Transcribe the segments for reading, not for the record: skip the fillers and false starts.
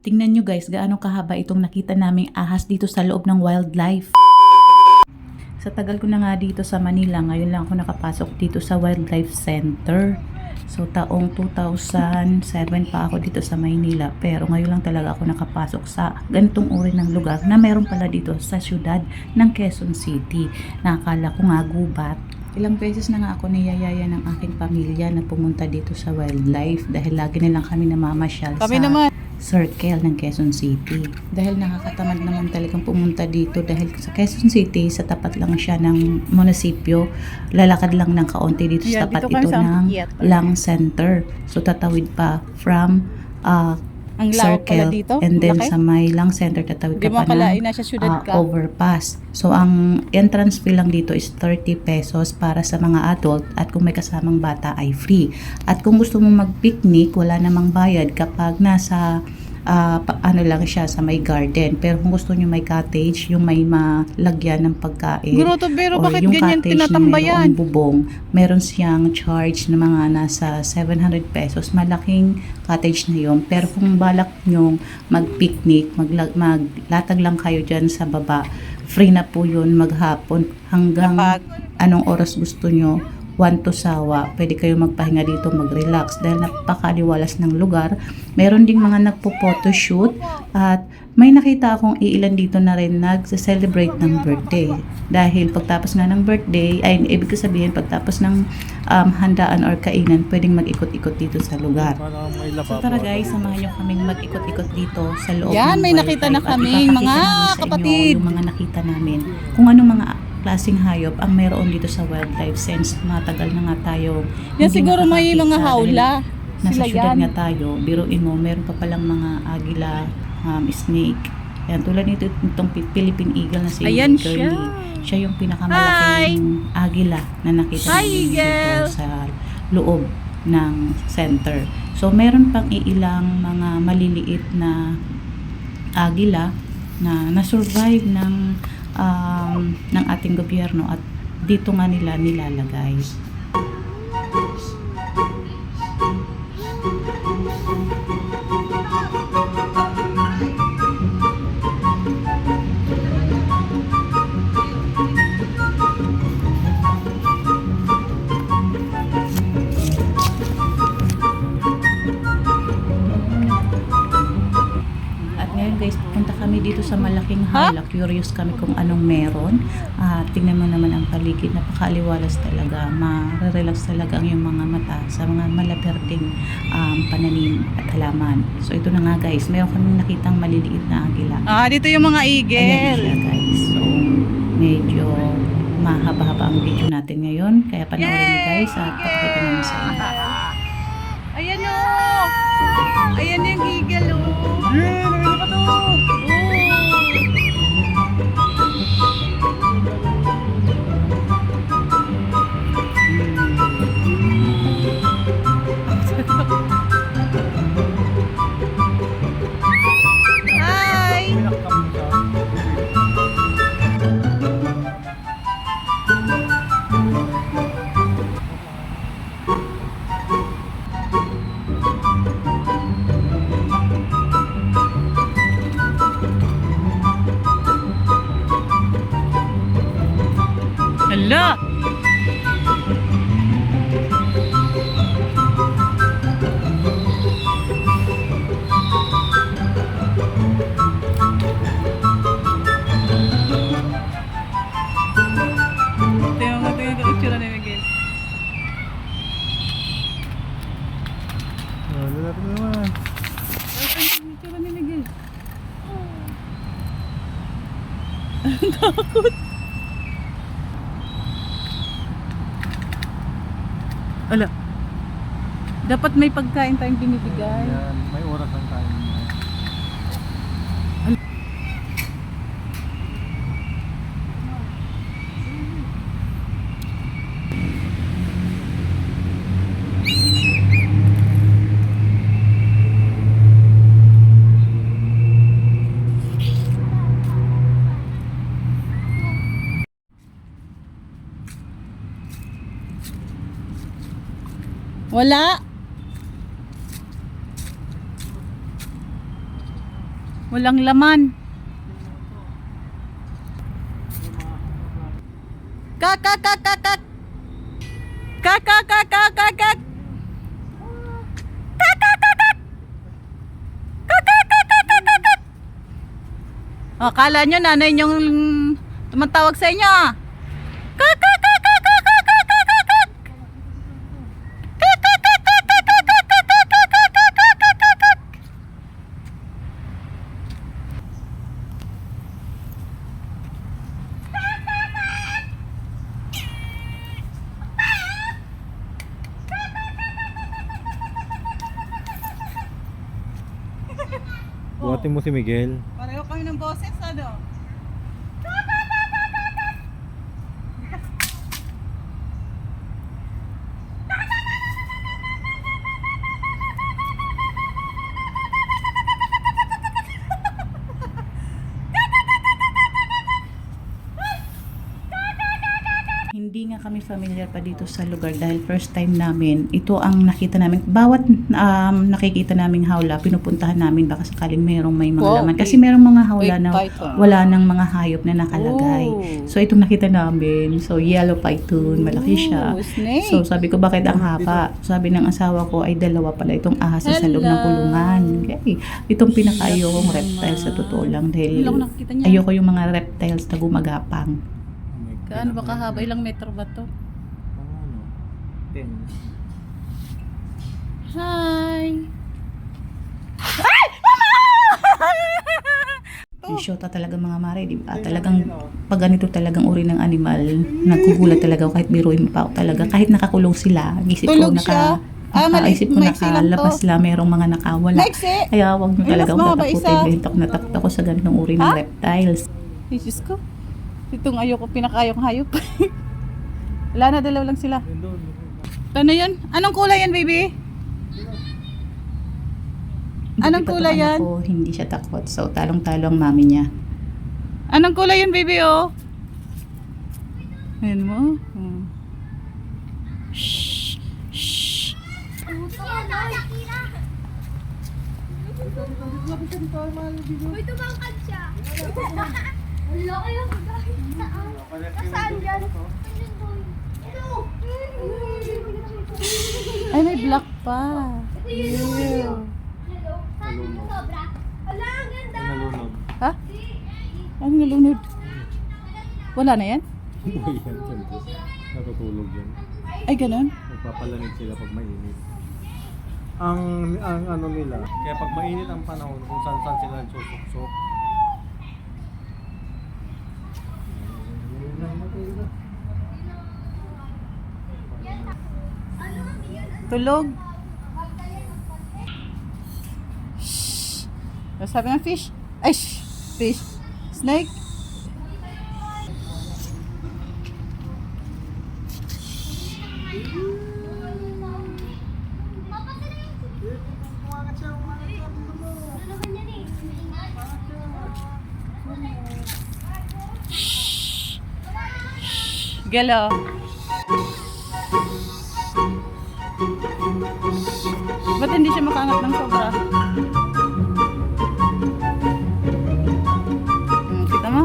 Tingnan nyo guys, gaano kahaba itong nakita naming ahas dito sa loob ng wildlife. Sa tagal ko na nga dito sa Manila, ngayon lang ako nakapasok dito sa Wildlife Center. So taong 2007 pa ako dito sa Maynila, pero ngayon lang talaga ako nakapasok sa ganitong uri ng lugar na meron pala dito sa syudad ng Quezon City. Nakakala ko nga gubat. Ilang beses na nga ako niyayaya ng aking pamilya na pumunta dito sa wildlife dahil lagi nilang kami namamasyal circle ng Quezon City. Dahil nakakatamad naman talagang pumunta dito dahil sa Quezon City, sa tapat lang siya ng munisipyo, lalakad lang ng kaunti dito sa tapat ito ng Lang Center. So tatawid pa from ang circle dito, and then laki? sa may Lang Center tatawid ka pa ng overpass. So ang entrance fee lang dito is 30 pesos para sa mga adult at kung may kasamang bata ay free. At kung gusto mo mag-picnic, wala namang bayad kapag nasa ano lang siya sa may garden. Pero kung gusto nyo may cottage, yung may malagyan ng pagkain, Gruto, pero or bakit yung ganyan cottage na tinatambayan? mayroong bubong, meron siyang charge na mga nasa 700 pesos. Malaking cottage na yun. Pero kung balak nyo mag-picnic, maglatag lang kayo dyan sa baba, free na po yun maghapon hanggang anong oras gusto nyo. 1 to sawa, pwede kayo magpahinga dito, mag-relax dahil napakaliwalas ng lugar. Meron ding mga nagpo-photoshoot at may nakita akong iilan dito na rin nag-celebrate ng birthday. Dahil pagtapos nga ng birthday, ay ibig sabihin pagtapos ng handaan or kainan, pwedeng mag-ikot-ikot dito sa lugar. So tara guys, samahan nyo kaming mag-ikot-ikot dito sa loob Yan, ng may nakita na wildlife at kaming ipapakita mga namin sa inyo kapatid. yung mga nakita namin. Kung anong mga klaseng hayop ang meron dito sa wildlife since matagal na nga tayo. Yan siguro may mga nakakakita hawla. dahil Nasa Sila syudad yan. nga tayo, biruin mo, meron pa palang mga agila, snake. Yan, tulad nito itong Philippine Eagle na si Ayan Curly. siya. Siya yung pinakamalaking agila na nakita namin dito sa loob ng center. So, meron pang iilang mga maliliit na agila na na-survive ng ating gobyerno at dito nga nila nilalagay. Guys, pupunta kami dito sa malaking hala. Curious kami kung anong meron. Tingnan mo naman ang paligid. Napakaliwalas talaga. Ma-relax talaga ang iyong mga mata sa mga malaberding pananim at halaman. So ito na nga guys. Meron kaming nakitang maliliit na agila. Dito yung mga Ayan eagle. siya guys. So medyo mahaba-haba ang video natin ngayon. Kaya panoorin niyo guys at pakita namin sa inyo. Ayan o! Ayan yung eagle o! Hala! Tingnan ko itsura ni Miguel. Lalapit na naman. Itsura ni Miguel. Ang takot. Ala. Dapat may pagkain tayong binibigay. Yan, may oras lang tayo. Wala. Walang laman. Kak, kak, kak, kak, kak. Kak, kak, kak, kak, kak, kak. Kak, kak, kak, kak. Kak, kak, kak, kak, kak, kak, kak. Oh, kala nyo nanay yung tumatawag sa inyo. Kak, kak, kak, kak, kak, kak, kak, kak, kak, kak. Kak, kak, kak, kak, kak, kak, kak, kak, kak, kak, kak, kak, kak, kak, kak. Buhatin mo si Miguel. Pareho kami ng boses, ano? Hindi nga kami familiar pa dito sa lugar dahil first time namin. Ito ang nakita namin. Bawat nakikita naming hawla, pinupuntahan namin baka sakaling may mga Wow, laman. Kasi merong mga hawla big na python. wala nang mga hayop na nakalagay. Oh. So itong nakita namin. So yellow python, malaki siya. Oh, snake. So sabi ko bakit ang haba? Sabi ng asawa ko ay dalawa pala itong ahas sa loob ng Hello. kulungan. Okay. Itong pinakaayokong reptile sa totoo lang dahil Hindi ako nakakita niya. ayoko yung mga reptiles na gumagapang. Kaano ba kahaba? Ilang metro ba to? Ano? 10. Hi! Isyota talaga mga mare, di ba? Talagang pag ganito talagang uri ng animal, nagkugulat talaga ako kahit biruin pa ako talaga. Kahit nakakulong sila, isip ko Tulog siya. nakaisip ko maiksi lang nakalabas to. sila, merong mga nakawala. Maiksi! Kaya wag nyo Ay, talaga mas akong mahaba tatakutin isa. dahil natakot ako sa ganitong uri ng Ha? reptiles. Ay, Diyos ko. Itong ayoko, pinakayong hayop. Wala na, dalaw lang sila. Ano yun? Anong kulay yan, baby? Anong Buti pa kulay tong yan? anak ko, hindi siya takot. So talong-talo ang mami niya. Anong kulay yan, baby, oh? Ayan mo. Hmm. Shh. Shh. Uy, tumangkad siya. Wala kayo. Saan? Nasaan dyan? Ayun, boy. Ito. Ay, may black pa. Hello. Saan yung sobra? Wala, ang ganda. Nalunod. Ha? Ano nalunod? Wala na yan? Uy, yan. Siyempre. Natutulog yan. Ay, ganun? Nagpapalamig sila pag mainit. Ang ano nila, kaya pag mainit ang panahon, kung saan sila nagsusuksok. Tulog. Shh. Ano sabi ng fish? Ay, shh. Fish. Snake. Gelo. Ba't hindi siya makaangat ng sobra? Kita mo?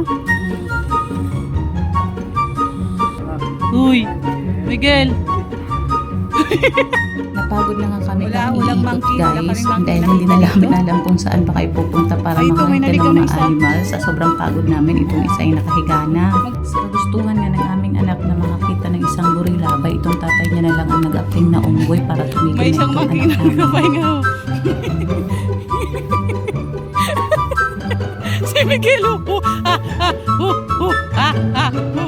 Uy, Miguel. Napagod na nga kami Walang iikot, monkey, wala guys kaming monkey dahil na hindi na nakita namin dito. alam kung saan ba kayo pupunta para Ay, ito, may makita naligaw ng na mga isa. animals. Sa sobrang pagod namin, itong isa ay nakahiga na. Sa kagustuhan nga ng aming anak na makakita ng isang gorilla, ba itong tatay niya na lang ang nag-apping na unggoy para tumigil May na isang itong monkey anak na namin. nagpapahinga. Si Miguel, oh, ah, ah, oh, ah, ah, oh.